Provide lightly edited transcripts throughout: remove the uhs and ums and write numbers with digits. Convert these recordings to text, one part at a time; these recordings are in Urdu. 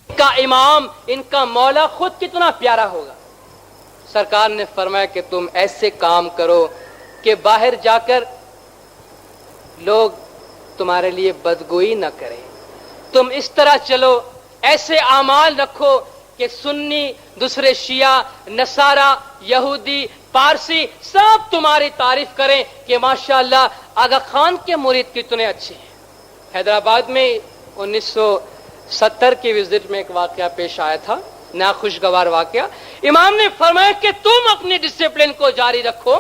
کا امام ان کا مولا خود کتنا پیارا ہوگا. سرکار نے فرمایا کہ تم ایسے کام کرو کہ باہر جا کر لوگ تمہارے لیے بدگوئی نہ کریں. تم اس طرح چلو، ایسے اعمال رکھو کہ سنی، دوسرے شیعہ، نصارہ، یہودی، پارسی سب تمہاری تعریف کریں کہ ماشاءاللہ آغا خان کے مرید کتنے اچھے ہیں. حیدرآباد میں 1970 کی وزٹ میں ایک واقعہ پیش آیا تھا، ناخوشگوار واقعہ. امام نے فرمایا کہ تم اپنی ڈسپلن کو جاری رکھو،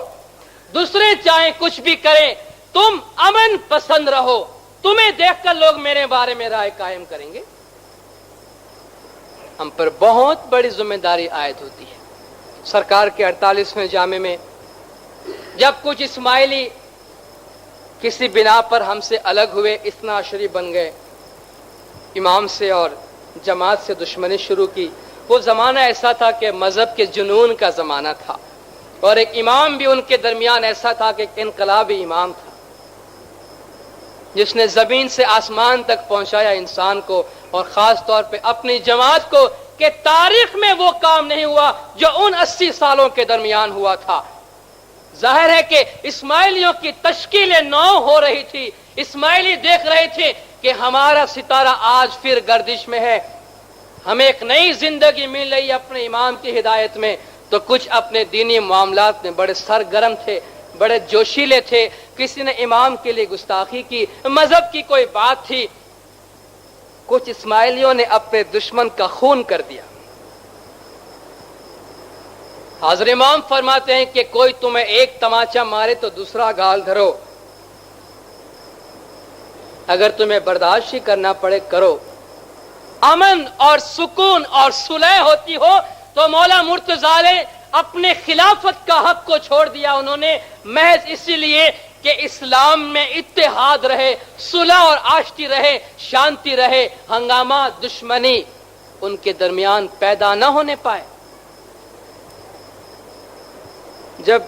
دوسرے چاہیں کچھ بھی کریں، تم امن پسند رہو، تمہیں دیکھ کر لوگ میرے بارے میں رائے قائم کریں گے. ہم پر بہت بڑی ذمہ داری عائد ہوتی ہے. سرکار کے 48ویں جامع میں جب کچھ اسماعیلی کسی بنا پر ہم سے الگ ہوئے، اثنا عشری بن گئے، امام سے اور جماعت سے دشمنی شروع کی. وہ زمانہ ایسا تھا کہ مذہب کے جنون کا زمانہ تھا، اور ایک امام بھی ان کے درمیان ایسا تھا کہ ایک انقلابی امام تھا جس نے زمین سے آسمان تک پہنچایا انسان کو، اور خاص طور پہ اپنی جماعت کو، کہ تاریخ میں وہ کام نہیں ہوا جو ان 80 سالوں کے درمیان ہوا تھا. ظاہر ہے کہ اسماعیلیوں کی تشکیل نو ہو رہی تھی. اسماعیلی دیکھ رہے تھے کہ ہمارا ستارہ آج پھر گردش میں ہے، ہمیں ایک نئی زندگی مل رہی اپنے امام کی ہدایت میں. تو کچھ اپنے دینی معاملات میں بڑے سرگرم تھے، بڑے جوشیلے تھے. کسی نے امام کے لیے گستاخی کی، مذہب کی کوئی بات تھی، کچھ اسماعیلیوں نے اپنے دشمن کا خون کر دیا. حضرت امام فرماتے ہیں کہ کوئی تمہیں ایک تماچا مارے تو دوسرا گال دھرو، اگر تمہیں برداشت ہی کرنا پڑے کرو. امن اور سکون اور صلح ہوتی ہو تو مولا مرتضیٰ نے اپنے خلافت کا حق کو چھوڑ دیا. انہوں نے محض اسی لیے کہ اسلام میں اتحاد رہے، صلح اور آشتی رہے، شانتی رہے، ہنگامہ، دشمنی ان کے درمیان پیدا نہ ہونے پائے. جب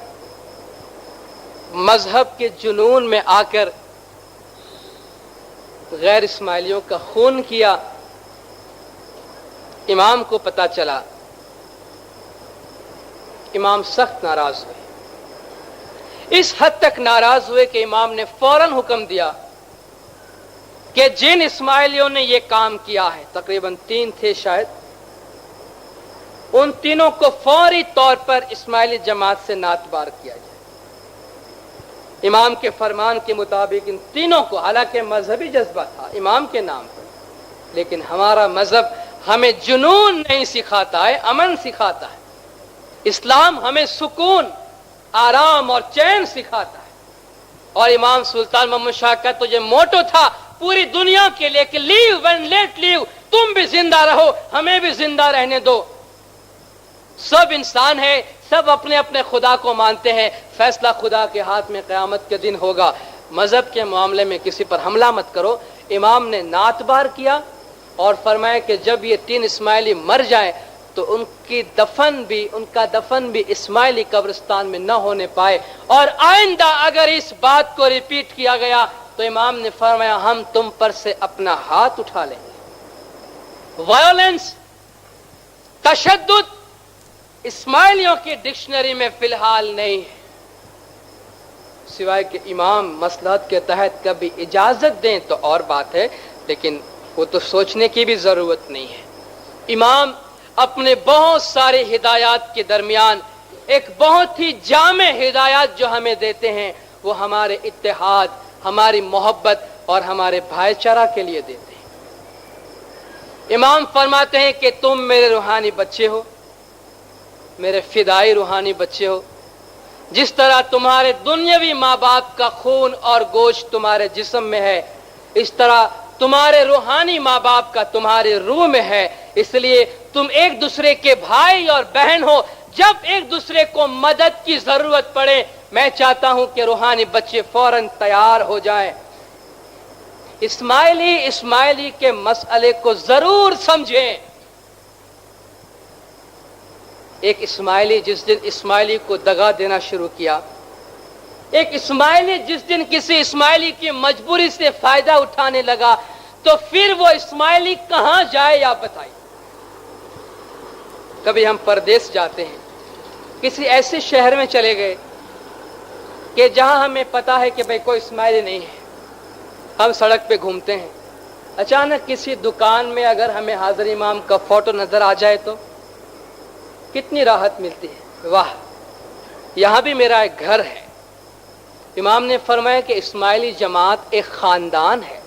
مذہب کے جنون میں آ کر غیر اسماعیلیوں کا خون کیا، امام کو پتہ چلا، امام سخت ناراض ہوئے. اس حد تک ناراض ہوئے کہ امام نے فوراً حکم دیا کہ جن اسماعیلیوں نے یہ کام کیا ہے، تقریباً 3 تھے شاید، ان تینوں کو فوری طور پر اسماعیلی جماعت سے نعتبار کیا جائے. امام کے فرمان کے مطابق ان تینوں کو، حالانکہ مذہبی جذبہ تھا امام کے نام پر، لیکن ہمارا مذہب ہمیں جنون نہیں سکھاتا ہے، امن سکھاتا ہے. اسلام ہمیں سکون، آرام اور چین سکھاتا ہے. اور امام سلطان محمد شاہ کا تو یہ موٹو تھا پوری دنیا کے لیے کہ لیو اینڈ لیٹ لیو، تم بھی زندہ رہو، ہمیں بھی زندہ رہنے دو. سب انسان ہے، سب اپنے اپنے خدا کو مانتے ہیں، فیصلہ خدا کے ہاتھ میں قیامت کے دن ہوگا. مذہب کے معاملے میں کسی پر حملہ مت کرو. امام نے نعت بار کیا اور فرمایا کہ جب یہ 3 اسماعیلی مر جائیں تو ان کا دفن بھی اسماعیلی قبرستان میں نہ ہونے پائے، اور آئندہ اگر اس بات کو ریپیٹ کیا گیا تو امام نے فرمایا ہم تم پر سے اپنا ہاتھ اٹھا لیں گے. وائلنس، تشدد اسماعیلیوں کی ڈکشنری میں فی الحال نہیں ہے، سوائے کہ امام مصلحت کے تحت کبھی اجازت دیں تو اور بات ہے، لیکن وہ تو سوچنے کی بھی ضرورت نہیں ہے. امام اپنے بہت سارے ہدایات کے درمیان ایک بہت ہی جامع ہدایات جو ہمیں دیتے ہیں، وہ ہمارے اتحاد، ہماری محبت اور ہمارے بھائی چارہ کے لیے دیتے ہیں. امام فرماتے ہیں کہ تم میرے روحانی بچے ہو، میرے فدائی روحانی بچے ہو. جس طرح تمہارے دنیاوی ماں باپ کا خون اور گوشت تمہارے جسم میں ہے، اس طرح تمہارے روحانی ماں باپ کا تمہارے روح میں ہے. اس لیے تم ایک دوسرے کے بھائی اور بہن ہو. جب ایک دوسرے کو مدد کی ضرورت پڑے، میں چاہتا ہوں کہ روحانی بچے فوراً تیار ہو جائیں. اسماعیلی کے مسئلے کو ضرور سمجھیں. ایک اسماعیلی جس دن اسماعیلی کو دغا دینا شروع کیا، ایک اسماعیلی جس دن کسی اسماعیلی کی مجبوری سے فائدہ اٹھانے لگا، تو پھر وہ اسماعیلی کہاں جائے یا بتائیے. کبھی ہم پردیس جاتے ہیں, کسی ایسے شہر میں چلے گئے کہ جہاں ہمیں پتا ہے کہ بھئی کوئی اسماعیلی نہیں ہے, ہم سڑک پہ گھومتے ہیں, اچانک کسی دکان میں اگر ہمیں حاضر امام کا فوٹو نظر آ جائے تو کتنی راحت ملتی ہے. واہ, یہاں بھی میرا ایک گھر ہے. امام نے فرمایا کہ اسماعیلی جماعت ایک خاندان ہے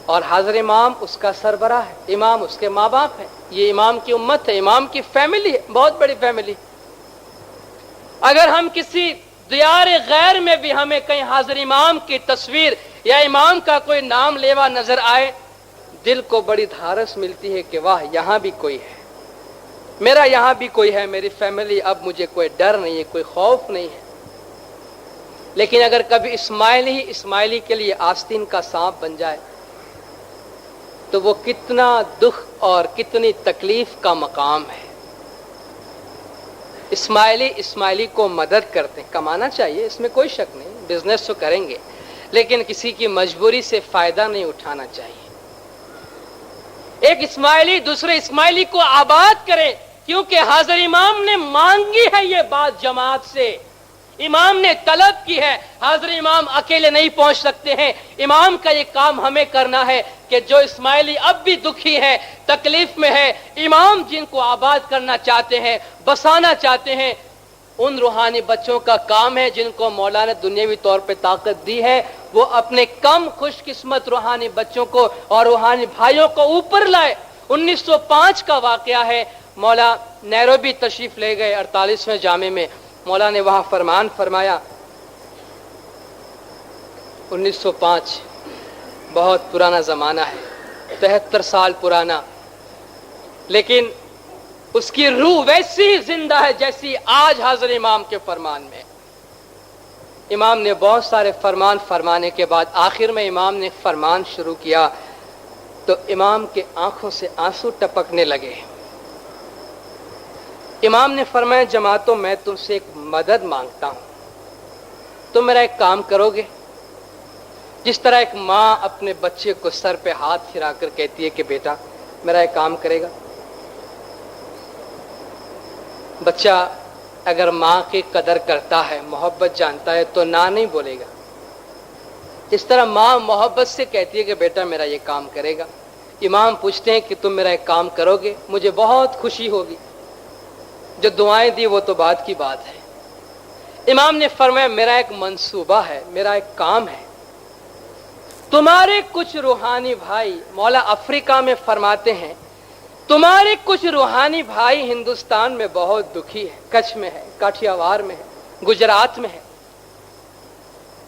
اور حاضر امام اس کا سربراہ ہے, امام اس کے ماں باپ ہیں, یہ امام کی امت ہے, امام کی فیملی ہے, بہت بڑی فیملی. اگر ہم کسی دیار غیر میں بھی ہمیں کہیں حاضر امام کی تصویر یا امام کا کوئی نام لیوا نظر آئے, دل کو بڑی دھارس ملتی ہے کہ واہ, یہاں بھی کوئی ہے, میرا یہاں بھی کوئی ہے, میری فیملی, اب مجھے کوئی ڈر نہیں ہے, کوئی خوف نہیں ہے. لیکن اگر کبھی اسماعیلی کے لیے آستین کا سانپ بن جائے تو وہ کتنا دکھ اور کتنی تکلیف کا مقام ہے. اسماعیلی کو مدد کرتے ہیں, کمانا چاہیے, اس میں کوئی شک نہیں, بزنس تو کریں گے, لیکن کسی کی مجبوری سے فائدہ نہیں اٹھانا چاہیے. ایک اسماعیلی دوسرے اسماعیلی کو آباد کرے, کیونکہ حاضر امام نے مانگی ہے یہ بات جماعت سے, امام نے طلب کی ہے. حاضر امام اکیلے نہیں پہنچ سکتے ہیں, امام کا یہ کام ہمیں کرنا ہے کہ جو اسماعیلی اب بھی دکھی ہے, تکلیف میں ہے, امام جن کو آباد کرنا چاہتے ہیں, بسانا چاہتے ہیں, ان روحانی بچوں کا کام ہے جن کو مولا نے دنیاوی طور پہ طاقت دی ہے, وہ اپنے کم خوش قسمت روحانی بچوں کو اور روحانی بھائیوں کو اوپر لائے. 1905 کا واقعہ ہے, مولا نیروبی تشریف لے گئے 48ویں جامع میں. مولا نے وہاں فرمان فرمایا, 1905 بہت پرانا زمانہ ہے, 73 سال پرانا, لیکن اس کی روح ویسی زندہ ہے جیسی آج حاضر امام کے فرمان میں. امام نے بہت سارے فرمان فرمانے کے بعد آخر میں امام نے فرمان شروع کیا تو امام کے آنکھوں سے آنسو ٹپکنے لگے. امام نے فرمایا, جماعتوں میں تم سے ایک مدد مانگتا ہوں, تم میرا ایک کام کرو گے؟ جس طرح ایک ماں اپنے بچے کو سر پہ ہاتھ پھرا کر کہتی ہے کہ بیٹا میرا ایک کام کرے گا. بچہ اگر ماں کی قدر کرتا ہے, محبت جانتا ہے تو نہ نہیں بولے گا. اس طرح ماں محبت سے کہتی ہے کہ بیٹا میرا یہ کام کرے گا. امام پوچھتے ہیں کہ تم میرا ایک کام کرو گے؟ مجھے بہت خوشی ہوگی. جو دعائیں دی وہ تو بعد کی بات ہے. امام نے فرمایا, میرا ایک منصوبہ ہے, میرا ایک کام ہے. تمہارے کچھ روحانی بھائی, مولا افریقہ میں فرماتے ہیں, تمہارے کچھ روحانی بھائی ہندوستان میں بہت دکھی ہے, کچھ میں ہے, کاٹھیاوار میں ہے, گجرات میں ہے.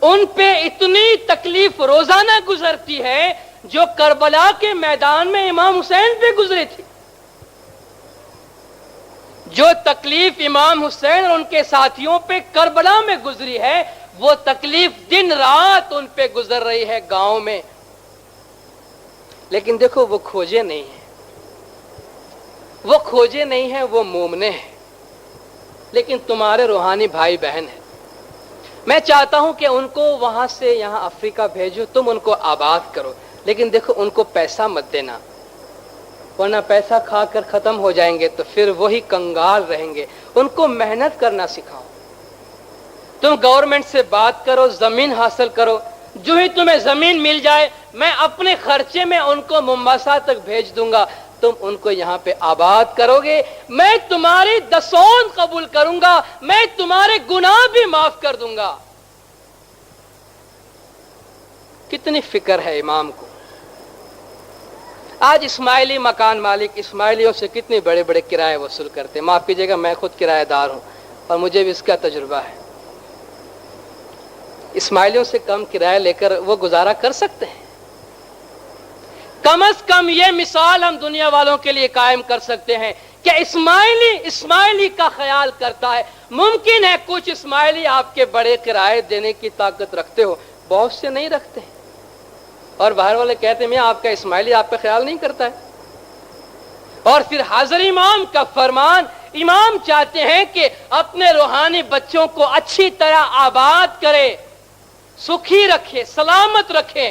ان پہ اتنی تکلیف روزانہ گزرتی ہے جو کربلا کے میدان میں امام حسین پہ گزری تھی. جو تکلیف امام حسین اور ان کے ساتھیوں پہ کربلا میں گزری ہے, وہ تکلیف دن رات ان پہ گزر رہی ہے گاؤں میں. لیکن دیکھو, وہ کھوجے نہیں ہیں, وہ کھوجے نہیں ہیں, وہ مومنے ہیں. لیکن تمہارے روحانی بھائی بہن ہیں. میں چاہتا ہوں کہ ان کو وہاں سے یہاں افریقہ بھیجو, تم ان کو آباد کرو. لیکن دیکھو, ان کو پیسہ مت دینا, ورنہ پیسہ کھا کر ختم ہو جائیں گے تو پھر وہی کنگال رہیں گے. ان کو محنت کرنا سکھاؤ. تم گورنمنٹ سے بات کرو, زمین حاصل کرو. جو ہی تمہیں زمین مل جائے, میں اپنے خرچے میں ان کو ممباسا تک بھیج دوں گا. تم ان کو یہاں پہ آباد کرو گے, میں تمہاری دسون قبول کروں گا, میں تمہارے گناہ بھی معاف کر دوں گا. کتنی فکر ہے امام کو. آج اسماعیلی مکان مالک اسماعیلیوں سے کتنے بڑے بڑے کرائے وصول کرتے ہیں. معاف کیجیے گا, میں خود کرایہ دار ہوں اور مجھے بھی اس کا تجربہ ہے. اسماعیلیوں سے کم کرایہ لے کر وہ گزارا کر سکتے ہیں. کم از کم یہ مثال ہم دنیا والوں کے لیے قائم کر سکتے ہیں کہ اسماعیلی کا خیال کرتا ہے. ممکن ہے کچھ اسماعیلی آپ کے بڑے کرائے دینے کی طاقت رکھتے ہو, بہت سے نہیں رکھتے ہیں. اور باہر والے کہتے ہیں میں آپ کا اسماعیلی آپ کا خیال نہیں کرتا ہے. اور پھر حاضر امام کا فرمان, امام چاہتے ہیں کہ اپنے روحانی بچوں کو اچھی طرح آباد کرے, سکھی رکھے, سلامت رکھے.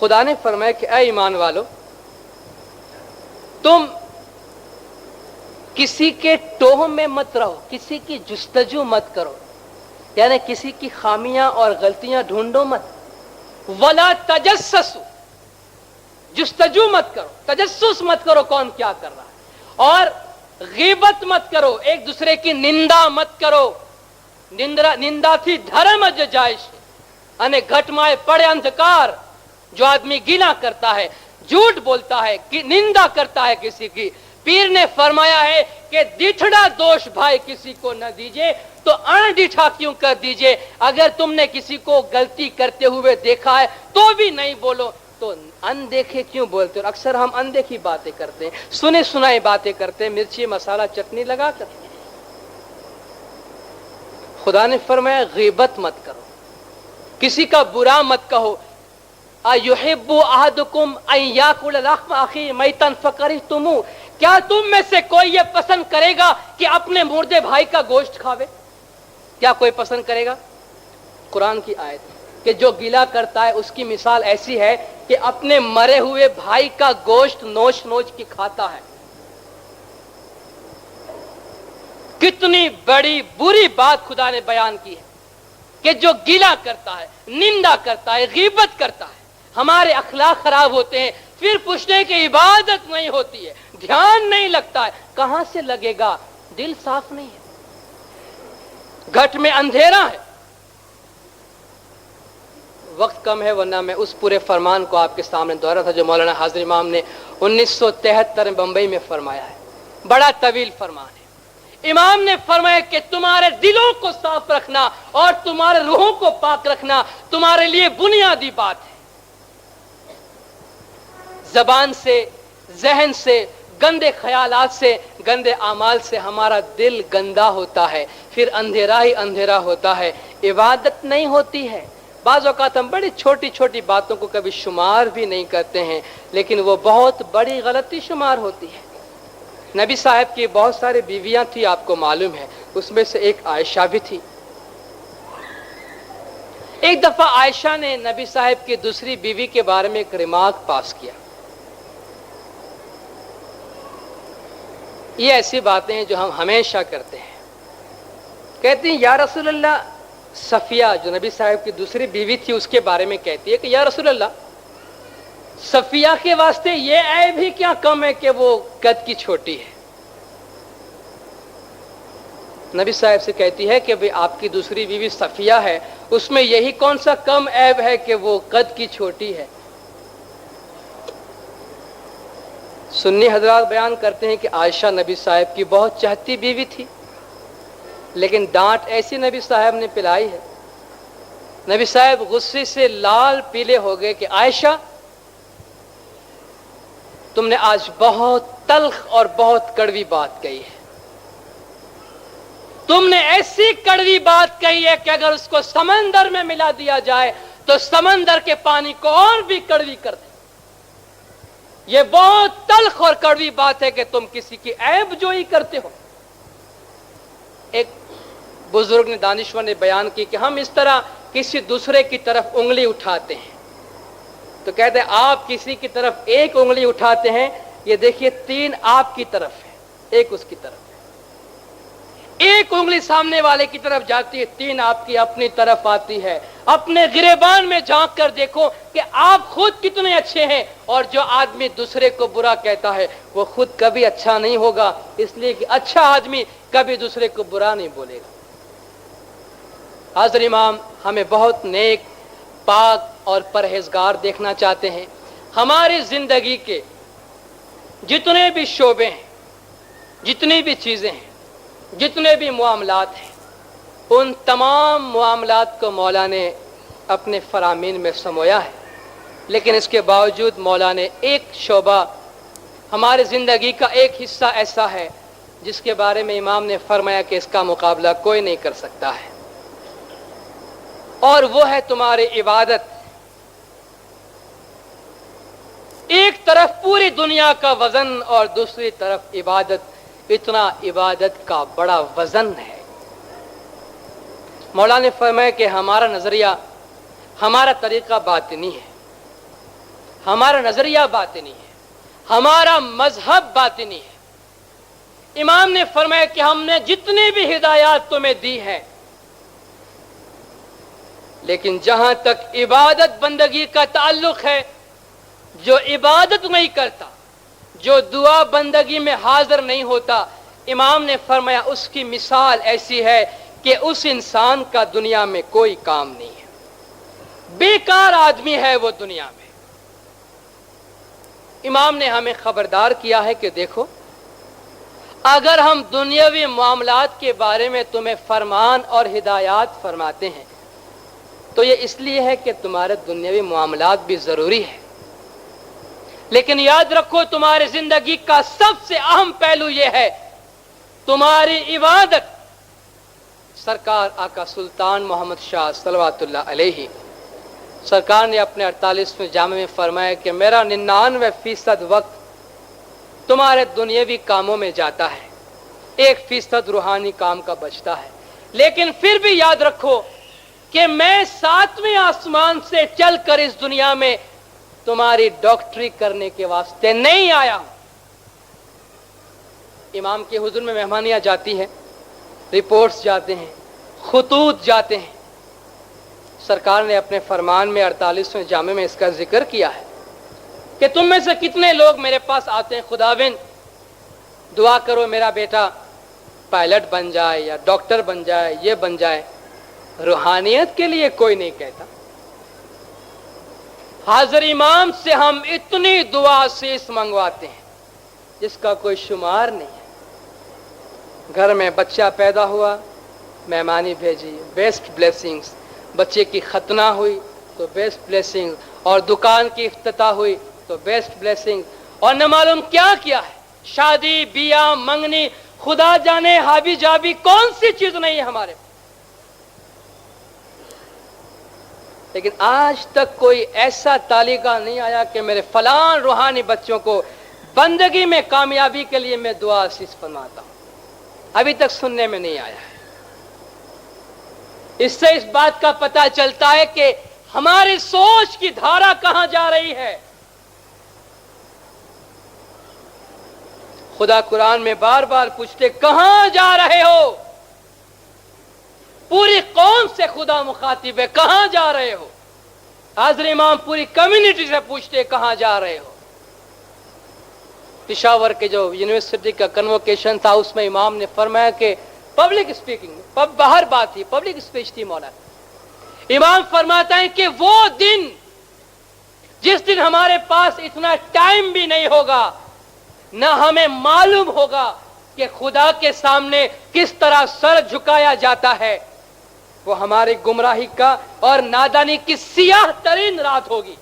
خدا نے فرمایا کہ اے ایمان والو، تم کسی کے ٹوہ میں مت رہو، کسی کی جستجو مت کرو، یعنی کسی کی خامیاں اور غلطیاں ڈھونڈو مت. ولا تجسسوا، جستجو مت کرو، تجسس مت کرو کون کیا کر رہا ہے. اور غیبت مت کرو، ایک دوسرے کی نندا مت کرو. نندا تھی دھرم جائش، یعنی گھٹمائے پڑے اندھکار. جو آدمی گناہ کرتا ہے، جھوٹ بولتا ہے، نندا کرتا ہے کسی کی، پیر نے فرمایا ہے کہ ڈٹھڑا دوش بھائی کسی کو نہ دیجیے تو انڈیٹھا کیوں کر دیجیے. اگر تم نے کسی کو غلطی کرتے ہوئے دیکھا ہے تو بھی نہیں بولو، تو اندیکھے کیوں بولتے ہو؟ اکثر ہم اندیکھی باتیں کرتے ہیں، سنے سنائی باتیں کرتے ہیں، مرچی مسالہ چٹنی لگا کر. خدا نے فرمایا غیبت مت کرو، کسی کا برا مت کہو. اَيُحِبُّ أَحَدُكُمْ أَن يَأْكُلَ لَحْمَ أَخِيهِ مَيْتًا فَكَرِهْتُمُوهُ، کیا تم میں سے کوئی یہ پسند کرے گا کہ اپنے مردے بھائی کا گوشت کھاوے؟ کیا کوئی پسند کرے گا؟ قرآن کی آیت کہ جو گلا کرتا ہے اس کی مثال ایسی ہے کہ اپنے مرے ہوئے بھائی کا گوشت نوچ نوچ کے کھاتا ہے. کتنی بڑی بری بات خدا نے بیان کی ہے کہ جو گلا کرتا ہے، نندا کرتا ہے، غیبت کرتا ہے، ہمارے اخلاق خراب ہوتے ہیں. پھر پوچھنے کی عبادت نہیں ہوتی ہے، دھیان نہیں لگتا ہے. کہاں سے لگے گا؟ دل صاف نہیں ہے، گھٹ میں اندھیرا ہے. وقت کم ہے ورنہ میں اس پورے فرمان کو آپ کے سامنے دوہرا تھا جو مولانا حاضر امام نے 1973 میں بمبئی میں فرمایا ہے. بڑا طویل فرمان ہے. امام نے فرمایا کہ تمہارے دلوں کو صاف رکھنا اور تمہارے روحوں کو پاک رکھنا تمہارے لیے بنیادی بات ہے. زبان سے، ذہن سے، گندے خیالات سے، گندے اعمال سے ہمارا دل گندا ہوتا ہے، پھر اندھیرا ہی اندھیرا ہوتا ہے، عبادت نہیں ہوتی ہے. بعض اوقات ہم بڑی چھوٹی چھوٹی باتوں کو کبھی شمار بھی نہیں کرتے ہیں، لیکن وہ بہت بڑی غلطی شمار ہوتی ہے. نبی صاحب کی بہت ساری بیویاں تھی، آپ کو معلوم ہے، اس میں سے ایک عائشہ بھی تھی. ایک دفعہ عائشہ نے نبی صاحب کی دوسری بیوی کے بارے میں ایک ریمارک پاس کیا. یہ ایسی باتیں ہیں جو ہم ہمیشہ کرتے ہیں. کہتی ہیں یا رسول اللہ، صفیہ جو نبی صاحب کی دوسری بیوی تھی اس کے بارے میں کہتی ہے کہ یا رسول اللہ، صفیہ کے واسطے یہ عیب ہی کیا کم ہے کہ وہ قد کی چھوٹی ہے. نبی صاحب سے کہتی ہے کہ بھئی آپ کی دوسری بیوی صفیہ ہے، اس میں یہی کون سا کم عیب ہے کہ وہ قد کی چھوٹی ہے. سنی حضرات بیان کرتے ہیں کہ عائشہ نبی صاحب کی بہت چہتی بیوی تھی، لیکن ڈانٹ ایسی نبی صاحب نے پلائی ہے. نبی صاحب غصے سے لال پیلے ہو گئے کہ عائشہ، تم نے آج بہت تلخ اور بہت کڑوی بات کہی ہے. تم نے ایسی کڑوی بات کہی ہے کہ اگر اس کو سمندر میں ملا دیا جائے تو سمندر کے پانی کو اور بھی کڑوی کر دے. یہ بہت تلخ اور کڑوی بات ہے کہ تم کسی کی عیب جوئی کرتے ہو. ایک بزرگ نے، دانشور نے بیان کی کہ ہم اس طرح کسی دوسرے کی طرف انگلی اٹھاتے ہیں تو کہتے ہیں آپ کسی کی طرف ایک انگلی اٹھاتے ہیں، یہ دیکھیے 3 آپ کی طرف ہے، ایک اس کی طرف ہے. ایک انگلی سامنے والے کی طرف جاتی ہے، 3 آپ کی اپنی طرف آتی ہے. اپنے گریبان میں جھانک کر دیکھو کہ آپ خود کتنے اچھے ہیں، اور جو آدمی دوسرے کو برا کہتا ہے وہ خود کبھی اچھا نہیں ہوگا، اس لیے کہ اچھا آدمی کبھی دوسرے کو برا نہیں بولے گا. حضرت امام ہمیں بہت نیک، پاک اور پرہیزگار دیکھنا چاہتے ہیں. ہماری زندگی کے جتنے بھی شعبے ہیں، جتنی بھی چیزیں ہیں، جتنے بھی معاملات ہیں، ان تمام معاملات کو مولا نے اپنے فرامین میں سمویا ہے. لیکن اس کے باوجود مولا نے ایک شعبہ، ہماری زندگی کا ایک حصہ ایسا ہے جس کے بارے میں امام نے فرمایا کہ اس کا مقابلہ کوئی نہیں کر سکتا ہے، اور وہ ہے تمہاری عبادت. ایک طرف پوری دنیا کا وزن اور دوسری طرف عبادت. اتنا عبادت کا بڑا وزن ہے. مولا نے فرمایا کہ ہمارا نظریہ، ہمارا طریقہ باطنی ہے، ہمارا نظریہ باطنی ہے، ہمارا مذہب باطنی ہے۔ امام نے فرمایا کہ ہم نے جتنی بھی ہدایات تمہیں دی ہے، لیکن جہاں تک عبادت بندگی کا تعلق ہے، جو عبادت نہیں کرتا، جو دعا بندگی میں حاضر نہیں ہوتا، امام نے فرمایا اس کی مثال ایسی ہے کہ اس انسان کا دنیا میں کوئی کام نہیں ہے، بیکار آدمی ہے وہ دنیا میں۔ امام نے ہمیں خبردار کیا ہے کہ دیکھو، اگر ہم دنیاوی معاملات کے بارے میں تمہیں فرمان اور ہدایات فرماتے ہیں تو یہ اس لیے ہے کہ تمہارے دنیاوی معاملات بھی ضروری ہے، لیکن یاد رکھو تمہاری زندگی کا سب سے اہم پہلو یہ ہے تمہاری عبادت۔ سرکار آقا سلطان محمد شاہ صلوات اللہ علیہ سرکار نے اپنے 48ویں جامع میں فرمایا کہ میرا 99% وقت تمہارے دنیاوی کاموں میں جاتا ہے، 1% روحانی کام کا بچتا ہے، لیکن پھر بھی یاد رکھو کہ میں 7ویں آسمان سے چل کر اس دنیا میں تمہاری ڈاکٹری کرنے کے واسطے نہیں آیا ہوں۔ امام کے حضور میں مہمانیاں جاتی ہیں، رپورٹس جاتے ہیں، خطوط جاتے ہیں۔ سرکار نے اپنے فرمان میں 48ویں جامع میں اس کا ذکر کیا ہے کہ تم میں سے کتنے لوگ میرے پاس آتے ہیں، خداوند دعا کرو میرا بیٹا پائلٹ بن جائے یا ڈاکٹر بن جائے، یہ بن جائے۔ روحانیت کے لیے کوئی نہیں کہتا۔ حاضر امام سے ہم اتنی دعا سیس منگواتے ہیں جس کا کوئی شمار نہیں ہے۔ گھر میں بچہ پیدا ہوا، مہمانی بھیجی، بیسٹ بلیسنگز، بچے کی ختنہ ہوئی تو بیسٹ بلیسنگز، اور دکان کی افتتاح ہوئی تو بیسٹ بلیسنگز، اور نہ معلوم کیا کیا ہے، شادی بیاہ منگنی، خدا جانے ہابی جابی کون سی چیز نہیں ہے ہمارے پاس۔ لیکن آج تک کوئی ایسا تعلیقہ نہیں آیا کہ میرے فلان روحانی بچوں کو بندگی میں کامیابی کے لیے میں دعا آسیس فرماتا ہوں، ابھی تک سننے میں نہیں آیا ہے۔ اس سے اس بات کا پتہ چلتا ہے کہ ہماری سوچ کی دھارا کہاں جا رہی ہے۔ خدا قرآن میں بار بار پوچھتے کہاں جا رہے ہو؟ پوری قوم سے خدا مخاطب ہے، کہاں جا رہے ہو؟ حاضر امام پوری کمیونٹی سے پوچھتے کہاں جا رہے ہو؟ پشاور کے جو یونیورسٹی کا کنووکیشن تھا اس میں امام نے فرمایا کہ پبلک اسپیکنگ، باہر بات تھی، پبلک اسپیچ تھی مولانا۔ امام فرماتا ہے کہ وہ دن جس دن ہمارے پاس اتنا ٹائم بھی نہیں ہوگا، نہ ہمیں معلوم ہوگا کہ خدا کے سامنے کس طرح سر جھکایا جاتا ہے، وہ ہماری گمراہی کا اور نادانی کی سیاہ ترین رات ہوگی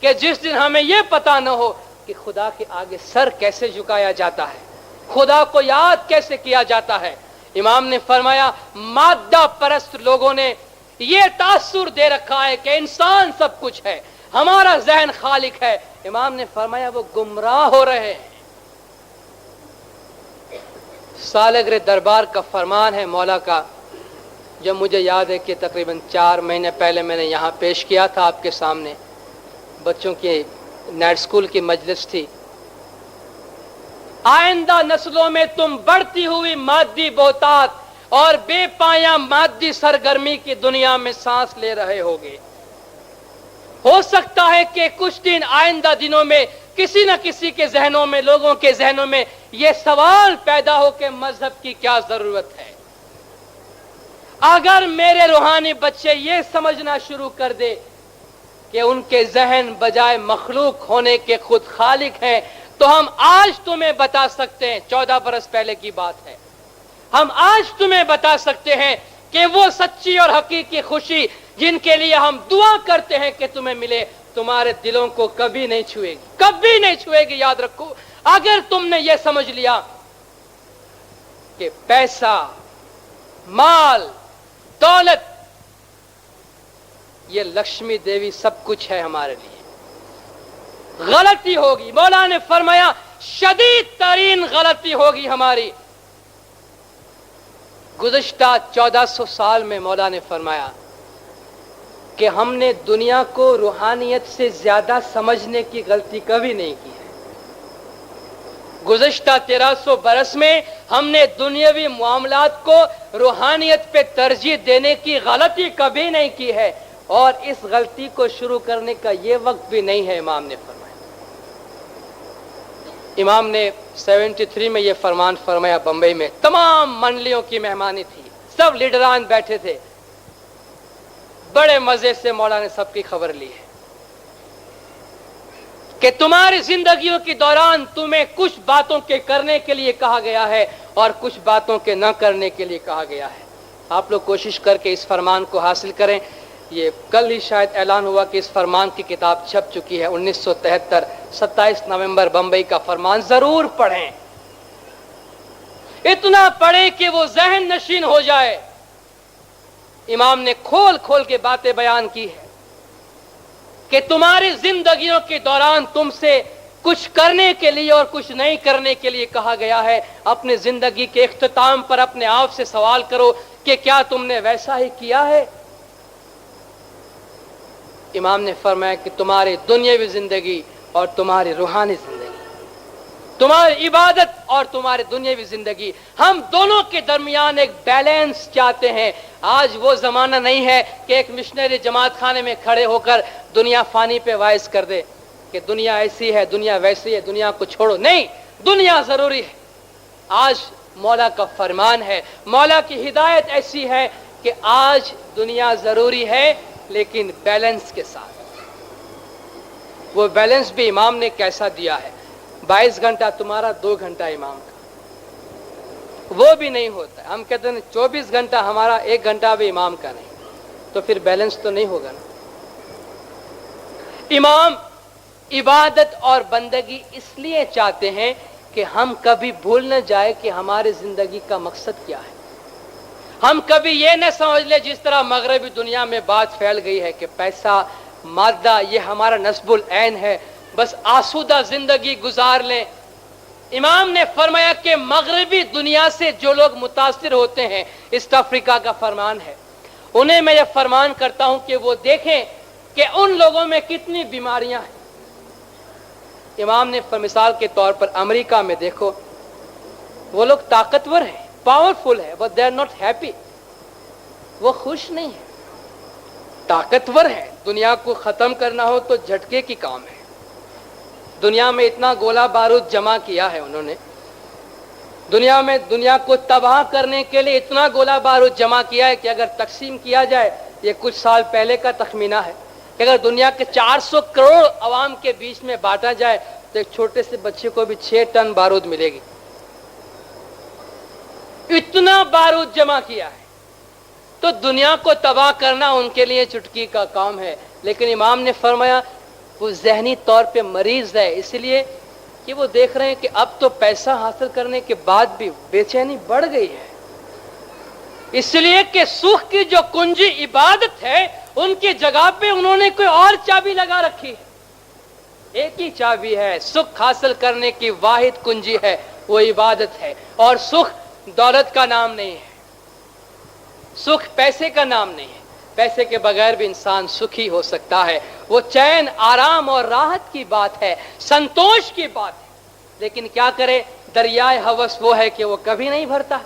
کہ جس دن ہمیں یہ پتا نہ ہو کہ خدا کے آگے سر کیسے جھکایا جاتا ہے، خدا کو یاد کیسے کیا جاتا ہے۔ امام نے فرمایا مادہ پرست لوگوں نے یہ تاثر دے رکھا ہے کہ انسان سب کچھ ہے، ہمارا ذہن خالق ہے۔ امام نے فرمایا وہ گمراہ ہو رہے ہیں۔ سالگرہ دربار کا فرمان ہے مولا کا، جو مجھے یاد ہے کہ تقریباً 4 مہینے پہلے میں نے یہاں پیش کیا تھا آپ کے سامنے، بچوں کی نائٹ سکول کی مجلس تھی۔ آئندہ نسلوں میں تم بڑھتی ہوئی مادی بہتات اور بے پایاں مادی سرگرمی کی دنیا میں سانس لے رہے ہوگے۔ ہو سکتا ہے کہ کچھ دن آئندہ دنوں میں کسی نہ کسی کے ذہنوں میں، لوگوں کے ذہنوں میں یہ سوال پیدا ہو کہ مذہب کی کیا ضرورت ہے۔ اگر میرے روحانی بچے یہ سمجھنا شروع کر دے کہ ان کے ذہن بجائے مخلوق ہونے کے خود خالق ہیں، تو ہم آج تمہیں بتا سکتے ہیں، 14 برس پہلے کی بات ہے، ہم آج تمہیں بتا سکتے ہیں کہ وہ سچی اور حقیقی خوشی جن کے لیے ہم دعا کرتے ہیں کہ تمہیں ملے، تمہارے دلوں کو کبھی نہیں چھوئے گی، کبھی نہیں چھوئے گی۔ یاد رکھو، اگر تم نے یہ سمجھ لیا کہ پیسہ، مال، دولت، یہ لکشمی دیوی سب کچھ ہے ہمارے لیے، غلطی ہوگی۔ مولا نے فرمایا شدید ترین غلطی ہوگی ہماری۔ گزشتہ 1400 سال میں مولا نے فرمایا کہ ہم نے دنیا کو روحانیت سے زیادہ سمجھنے کی غلطی کبھی نہیں کی ہے۔ گزشتہ 1300 برس میں ہم نے دنیاوی معاملات کو روحانیت پہ ترجیح دینے کی غلطی کبھی نہیں کی ہے، اور اس غلطی کو شروع کرنے کا یہ وقت بھی نہیں ہے، امام نے فرمایا۔ امام نے 73 میں یہ فرمان فرمایا، بمبئی میں تمام منڈلیوں کی مہمانی تھی، سب لیڈران بیٹھے تھے، بڑے مزے سے مولا نے سب کی خبر لی ہے کہ تمہاری زندگیوں کے دوران تمہیں کچھ باتوں کے کرنے کے لیے کہا گیا ہے اور کچھ باتوں کے نہ کرنے کے لیے کہا گیا ہے۔ آپ لوگ کوشش کر کے اس فرمان کو حاصل کریں۔ یہ کل ہی شاید اعلان ہوا کہ اس فرمان کی کتاب چھپ چکی ہے، 1973 27 نومبر بمبئی کا فرمان، ضرور پڑھیں، اتنا پڑھیں کہ وہ ذہن نشین ہو جائے۔ امام نے کھول کھول کے باتیں بیان کی ہے کہ تمہاری زندگیوں کے دوران تم سے کچھ کرنے کے لیے اور کچھ نہیں کرنے کے لیے کہا گیا ہے۔ اپنی زندگی کے اختتام پر اپنے آپ سے سوال کرو کہ کیا تم نے ویسا ہی کیا ہے؟ امام نے فرمایا کہ تمہاری دنیاوی زندگی اور تمہاری روحانی زندگی، تمہاری عبادت اور تمہاری دنیاوی زندگی، ہم دونوں کے درمیان ایک بیلنس چاہتے ہیں۔ آج وہ زمانہ نہیں ہے کہ ایک مشنری جماعت خانے میں کھڑے ہو کر دنیا فانی پہ وائز کر دے کہ دنیا ایسی ہے، دنیا ویسی ہے، دنیا کو چھوڑو۔ نہیں، دنیا ضروری ہے۔ آج مولا کا فرمان ہے، مولا کی ہدایت ایسی ہے کہ آج دنیا ضروری ہے لیکن بیلنس کے ساتھ۔ وہ بیلنس بھی امام نے کیسا دیا ہے؟ 22 گھنٹہ تمہارا، 2 گھنٹہ امام کا، وہ بھی نہیں ہوتا ہے۔ ہم کہتے ہیں 24 گھنٹہ ہمارا، 1 گھنٹہ بھی امام کا نہیں، تو پھر بیلنس تو نہیں ہوگا نا۔ امام عبادت اور بندگی اس لیے چاہتے ہیں کہ ہم کبھی بھول نہ جائے کہ ہماری زندگی کا مقصد کیا ہے۔ ہم کبھی یہ نہ سمجھ لیں جس طرح مغربی دنیا میں بات پھیل گئی ہے کہ پیسہ، مادہ یہ ہمارا نصب العین ہے، بس آسودہ زندگی گزار لیں۔ امام نے فرمایا کہ مغربی دنیا سے جو لوگ متاثر ہوتے ہیں، ایسٹ افریقہ کا فرمان ہے، انہیں میں یہ فرمان کرتا ہوں کہ وہ دیکھیں کہ ان لوگوں میں کتنی بیماریاں ہیں۔ امام نے مثال کے طور پر امریکہ میں دیکھو، وہ لوگ طاقتور ہیں، پاورفل ہے، but they are not happy، وہ خوش نہیں ہیں۔ طاقتور ہے، دنیا کو ختم کرنا ہو تو جھٹکے کی کام ہے۔ دنیا میں اتنا گولہ بارود جمع کیا ہے انہوں نے، دنیا میں دنیا کو تباہ کرنے کے لیے اتنا گولہ بارود جمع کیا ہے کہ اگر تقسیم کیا جائے، یہ کچھ سال پہلے کا تخمینہ ہے کہ اگر دنیا کے 400 کروڑ عوام کے بیچ میں بانٹا جائے تو ایک چھوٹے سے بچے کو بھی 6 ٹن بارود ملے گی۔ اتنا بارود جمع کیا ہے، تو دنیا کو تباہ کرنا ان کے لیے چٹکی کا کام ہے۔ لیکن امام نے فرمایا وہ ذہنی طور پہ مریض ہے، اس لیے کہ وہ دیکھ رہے ہیں کہ اب تو پیسہ حاصل کرنے کے بعد بھی بے چینی بڑھ گئی ہے، اس لیے کہ سکھ کی جو کنجی عبادت ہے ان کی جگہ پہ انہوں نے کوئی اور چابی لگا رکھی ہے۔ ایک ہی چابی ہے، سکھ حاصل کرنے کی واحد کنجی ہے، وہ عبادت ہے، اور سکھ دولت کا نام نہیں ہے، سکھ پیسے کا نام نہیں ہے۔ پیسے کے بغیر بھی انسان سکھی ہو سکتا ہے، وہ چین، آرام اور راحت کی بات ہے، سنتوش کی بات ہے۔ لیکن کیا کرے، دریائے ہوس وہ ہے کہ وہ کبھی نہیں بھرتا،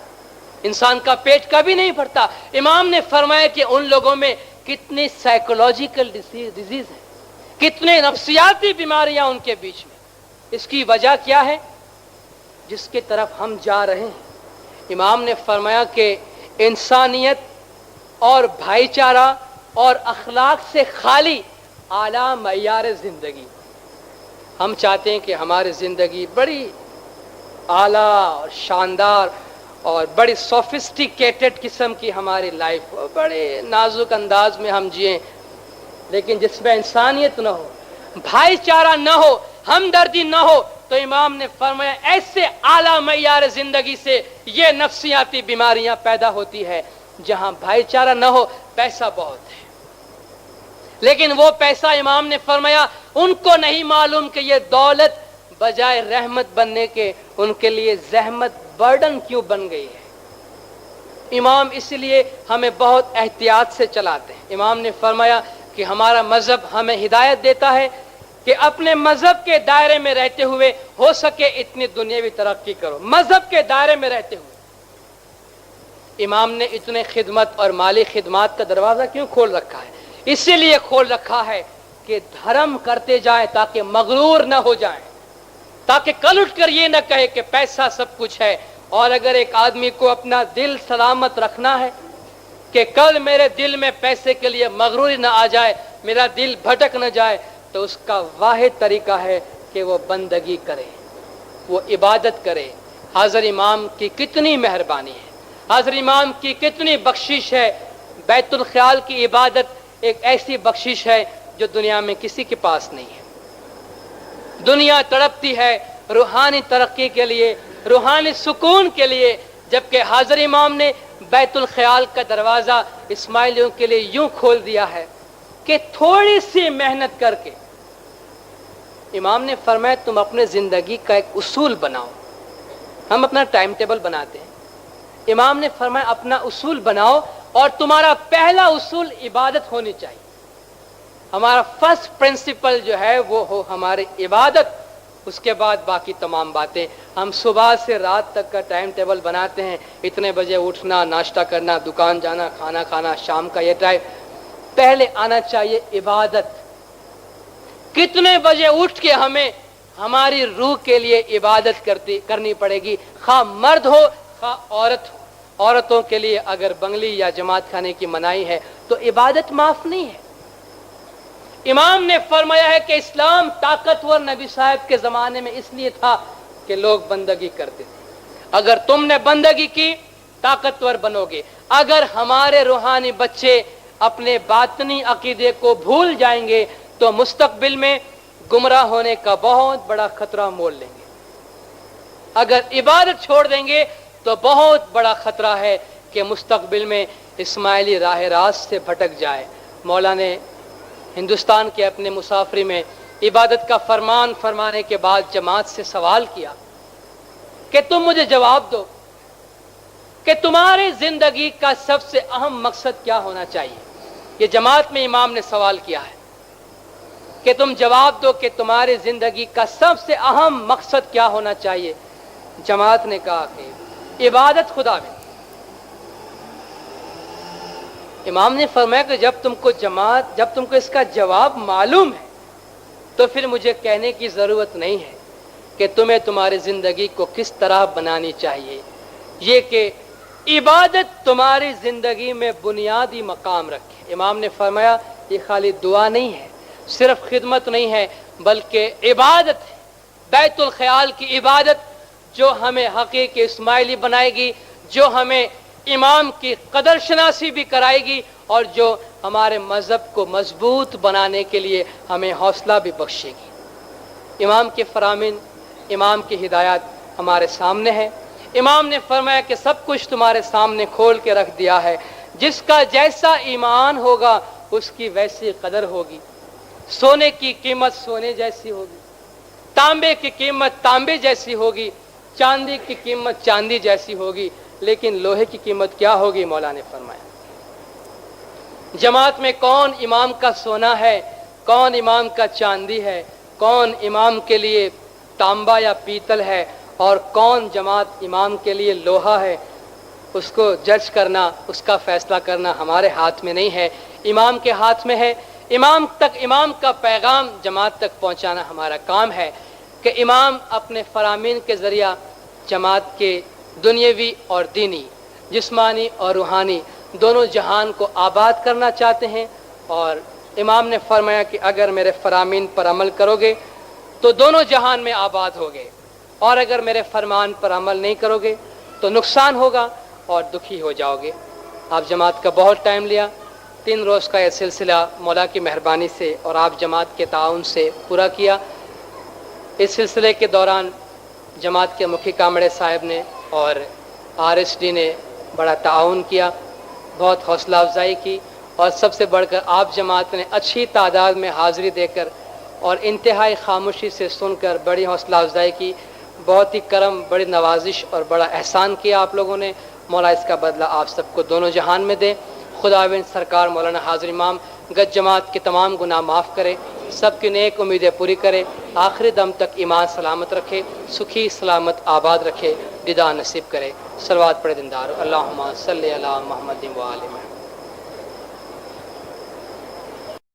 انسان کا پیٹ کبھی نہیں بھرتا۔ امام نے فرمایا کہ ان لوگوں میں کتنی سائیکولوجیکل ڈیزیز ہے، کتنے نفسیاتی بیماریاں ان کے بیچ میں۔ اس کی وجہ کیا ہے؟ جس کی طرف ہم جا رہے ہیں۔ امام نے فرمایا کہ انسانیت اور بھائی چارہ اور اخلاق سے خالی اعلیٰ معیار زندگی، ہم چاہتے ہیں کہ ہماری زندگی بڑی اعلیٰ اور شاندار اور بڑی سوفسٹیکیٹڈ قسم کی ہماری لائف ہو، بڑے نازک انداز میں ہم جئیں، لیکن جس میں انسانیت نہ ہو، بھائی چارہ نہ ہو، ہمدردی نہ ہو، تو امام نے فرمایا ایسے اعلیٰ معیار زندگی سے یہ نفسیاتی بیماریاں پیدا ہوتی ہے۔ جہاں بھائی چارہ نہ ہو، پیسہ بہت ہے، لیکن وہ پیسہ امام نے فرمایا ان کو نہیں معلوم کہ یہ دولت بجائے رحمت بننے کے ان کے لیے زحمت، برڈن کیوں بن گئی ہے۔ امام اس لیے ہمیں بہت احتیاط سے چلاتے ہیں۔ امام نے فرمایا کہ ہمارا مذہب ہمیں ہدایت دیتا ہے کہ اپنے مذہب کے دائرے میں رہتے ہوئے ہو سکے اتنی دنیاوی ترقی کرو، مذہب کے دائرے میں رہتے ہوئے۔ امام نے اتنے خدمت اور مالی خدمات کا دروازہ کیوں کھول رکھا ہے؟ اسی لیے کھول رکھا ہے کہ دھرم کرتے جائیں تاکہ مغرور نہ ہو جائیں، تاکہ کل اٹھ کر یہ نہ کہے کہ پیسہ سب کچھ ہے۔ اور اگر ایک آدمی کو اپنا دل سلامت رکھنا ہے کہ کل میرے دل میں پیسے کے لیے مغروری نہ آ جائے، میرا دل بھٹک نہ جائے، تو اس کا واحد طریقہ ہے کہ وہ بندگی کرے، وہ عبادت کرے۔ حاضر امام کی کتنی مہربانی ہے، حاضر امام کی کتنی بخشش ہے۔ بیت الخیال کی عبادت ایک ایسی بخشش ہے جو دنیا میں کسی کے پاس نہیں ہے۔ دنیا تڑپتی ہے روحانی ترقی کے لیے، روحانی سکون کے لیے، جبکہ حاضر امام نے بیت الخیال کا دروازہ اسماعیلیوں کے لیے یوں کھول دیا ہے کہ تھوڑی سی محنت کر کے، امام نے فرمایا تم اپنے زندگی کا ایک اصول بناؤ۔ ہم اپنا ٹائم ٹیبل بناتے ہیں، امام نے فرمایا اپنا اصول بناؤ اور تمہارا پہلا اصول عبادت ہونی چاہیے۔ ہمارا فرسٹ پرنسپل جو ہے وہ ہو ہماری عبادت، اس کے بعد باقی تمام باتیں۔ ہم صبح سے رات تک کا ٹائم ٹیبل بناتے ہیں، اتنے بجے اٹھنا، ناشتہ کرنا، دکان جانا، کھانا کھانا، شام کا یہ ٹائم۔ پہلے آنا چاہیے عبادت۔ کتنے بجے اٹھ کے ہمیں ہماری روح کے لیے عبادت کرنی پڑے گی، خواہ مرد ہو خواہ عورت ہو۔ عورتوں کے لیے اگر بنگلی یا جماعت کھانے کی منائی ہے تو عبادت معاف نہیں ہے۔ امام نے فرمایا ہے کہ اسلام طاقتور نبی صاحب کے زمانے میں اس لیے تھا کہ لوگ بندگی کرتے تھے۔ اگر تم نے بندگی کی طاقتور بنو گے۔ اگر ہمارے روحانی بچے اپنے باطنی عقیدے کو بھول جائیں گے تو مستقبل میں گمراہ ہونے کا بہت بڑا خطرہ مول لیں گے۔ اگر عبادت چھوڑ دیں گے تو بہت بڑا خطرہ ہے کہ مستقبل میں اسماعیلی راہ راست سے بھٹک جائے۔ مولا نے ہندوستان کے اپنے مسافری میں عبادت کا فرمان فرمانے کے بعد جماعت سے سوال کیا کہ تم مجھے جواب دو کہ تمہاری زندگی کا سب سے اہم مقصد کیا ہونا چاہیے۔ یہ جماعت میں امام نے سوال کیا ہے کہ تم جواب دو کہ تمہاری زندگی کا سب سے اہم مقصد کیا ہونا چاہیے۔ جماعت نے کہا کہ عبادت خدا میں۔ امام نے فرمایا کہ جب تم کو اس کا جواب معلوم ہے تو پھر مجھے کہنے کی ضرورت نہیں ہے کہ تمہیں تمہاری زندگی کو کس طرح بنانی چاہیے۔ یہ کہ عبادت تمہاری زندگی میں بنیادی مقام رکھے۔ امام نے فرمایا یہ خالی دعا نہیں ہے، صرف خدمت نہیں ہے، بلکہ عبادت ہے۔ بیت الخیال کی عبادت جو ہمیں حقیقی اسماعیلی بنائے گی، جو ہمیں امام کی قدر شناسی بھی کرائے گی، اور جو ہمارے مذہب کو مضبوط بنانے کے لیے ہمیں حوصلہ بھی بخشے گی۔ امام کے فرامین، امام کی ہدایات ہمارے سامنے ہے۔ امام نے فرمایا کہ سب کچھ تمہارے سامنے کھول کے رکھ دیا ہے، جس کا جیسا ایمان ہوگا اس کی ویسی قدر ہوگی۔ سونے کی قیمت سونے جیسی ہوگی، تانبے کی قیمت تانبے جیسی ہوگی، چاندی کی قیمت چاندی جیسی ہوگی، لیکن لوہے کی قیمت کیا ہوگی؟ مولا نے فرمایا جماعت میں کون امام کا سونا ہے، کون امام کا چاندی ہے، کون امام کے لیے تانبا یا پیتل ہے، اور کون جماعت امام کے لیے لوہا ہے، اس کو جج کرنا، اس کا فیصلہ کرنا ہمارے ہاتھ میں نہیں ہے، امام کے ہاتھ میں ہے۔ امام کا پیغام جماعت تک پہنچانا ہمارا کام ہے کہ امام اپنے فرامین کے ذریعہ جماعت کے دنیاوی اور دینی، جسمانی اور روحانی دونوں جہان کو آباد کرنا چاہتے ہیں۔ اور امام نے فرمایا کہ اگر میرے فرامین پر عمل کرو گے تو دونوں جہان میں آباد ہوگے، اور اگر میرے فرمان پر عمل نہیں کرو گے تو نقصان ہوگا اور دکھی ہو جاؤ گے۔ آپ جماعت کا بہت ٹائم لیا، 3 روز کا یہ سلسلہ مولا کی مہربانی سے اور آپ جماعت کے تعاون سے پورا کیا۔ اس سلسلے کے دوران جماعت کے مکھی کامڑے صاحب نے اور RSD نے بڑا تعاون کیا، بہت حوصلہ افزائی کی، اور سب سے بڑھ کر آپ جماعت نے اچھی تعداد میں حاضری دے کر اور انتہائی خاموشی سے سن کر بڑی حوصلہ افزائی کی۔ بہت ہی کرم، بڑی نوازش اور بڑا احسان کیا آپ لوگوں نے۔ مولا اس کا بدلہ آپ سب کو دونوں جہان میں دے۔ خداوند سرکار مولانا حاضر امام گج جماعت کے تمام گناہ معاف کرے، سب کی نیک امیدیں پوری کرے، آخری دم تک ایمان سلامت رکھے، سکھی سلامت آباد رکھے، دیدار نصیب کرے۔ صلوات پڑھے دیندار، اللہم صلی علی محمد و آل محمد۔